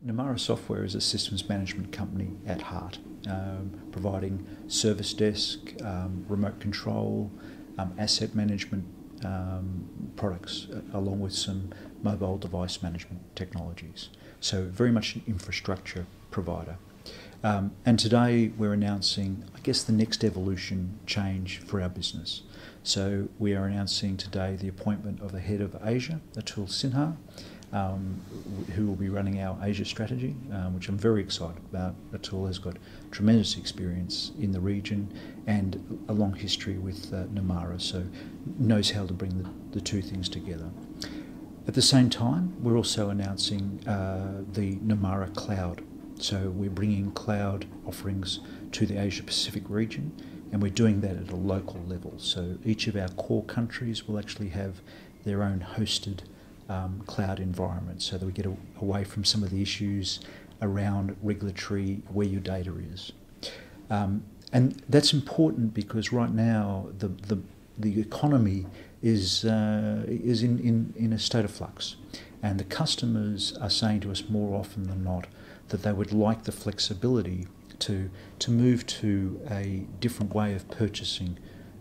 Numara Software is a systems management company at heart, providing service desk, remote control, asset management products, along with some mobile device management technologies. So very much an infrastructure provider. And today we're announcing, I guess, the next evolution change for our business. So we are announcing today the appointment of the head of Asia, Atul Sinha, who will be running our Asia strategy, which I'm very excited about. Atul has got tremendous experience in the region and a long history with Numara, so knows how to bring the two things together. At the same time, we're also announcing the Numara Cloud. So we're bringing cloud offerings to the Asia Pacific region, and we're doing that at a local level. So each of our core countries will actually have their own hosted cloud environment, so that we get away from some of the issues around regulatory where your data is. And that's important because right now the economy is in a state of flux, and the customers are saying to us more often than not that they would like the flexibility to move to a different way of purchasing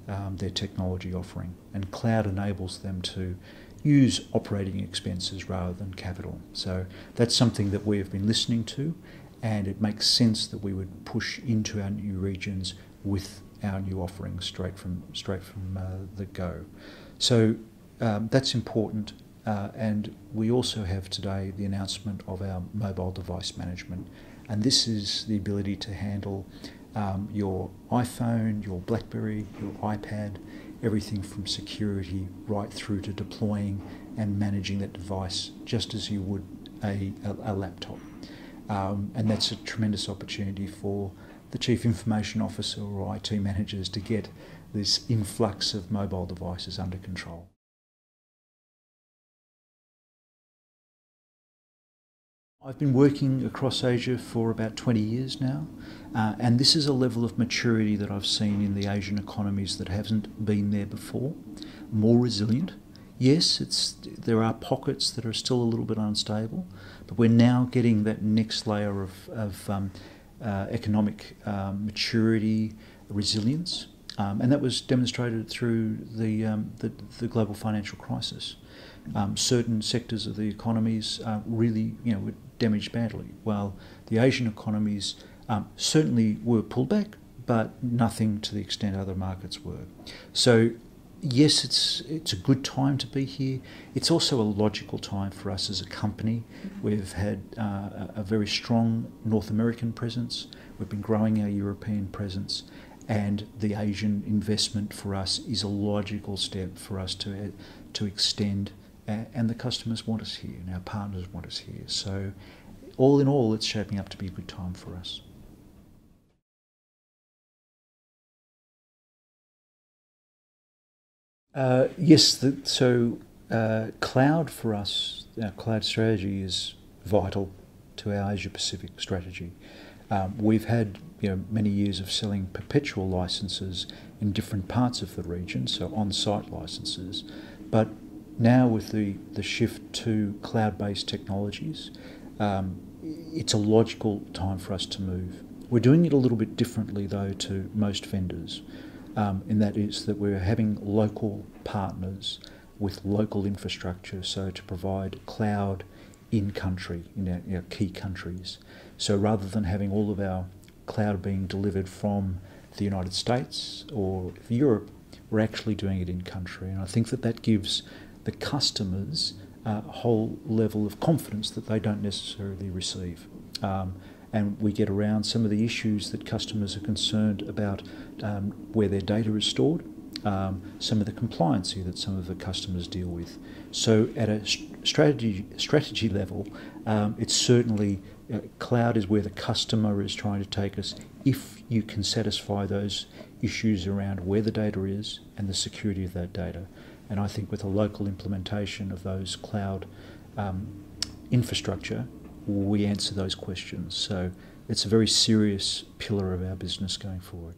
their technology offering, and cloud enables them to use operating expenses rather than capital. So that's something that we have been listening to, and it makes sense that we would push into our new regions with our new offerings straight from the go. So that's important. And we also have today the announcement of our mobile device management, and this is the ability to handle your iPhone, your BlackBerry, your iPad, everything from security right through to deploying and managing that device just as you would a laptop. And that's a tremendous opportunity for the Chief Information Officer or IT managers to get this influx of mobile devices under control. I've been working across Asia for about 20 years now, and this is a level of maturity that I've seen in the Asian economies that hasn't been there before. More resilient. Yes, there are pockets that are still a little bit unstable, but we're now getting that next layer of economic maturity, resilience, and that was demonstrated through the global financial crisis. Certain sectors of the economies really, were damaged badly, while the Asian economies certainly were pulled back, but nothing to the extent other markets were. So yes, it's a good time to be here. It's also a logical time for us as a company. We've had a very strong North American presence. We've been growing our European presence, and the Asian investment for us is a logical step for us to extend. And the customers want us here, and our partners want us here. So all in all, it's shaping up to be a good time for us. Yes, cloud for us, our cloud strategy is vital to our Asia Pacific strategy. We've had many years of selling perpetual licenses in different parts of the region, so on-site licenses, but now with the shift to cloud-based technologies, it's a logical time for us to move. We're doing it a little bit differently though to most vendors, and that is that we're having local partners with local infrastructure, so to provide cloud in country, in our key countries. So rather than having all of our cloud being delivered from the United States or Europe, we're actually doing it in country, and I think that gives the customers a whole level of confidence that they don't necessarily receive. And we get around some of the issues that customers are concerned about, where their data is stored, some of the compliancy that some of the customers deal with. So at a strategy level, it's certainly cloud is where the customer is trying to take us if you can satisfy those issues around where the data is and the security of that data. And I think with a local implementation of those cloud infrastructure, we answer those questions. So it's a very serious pillar of our business going forward.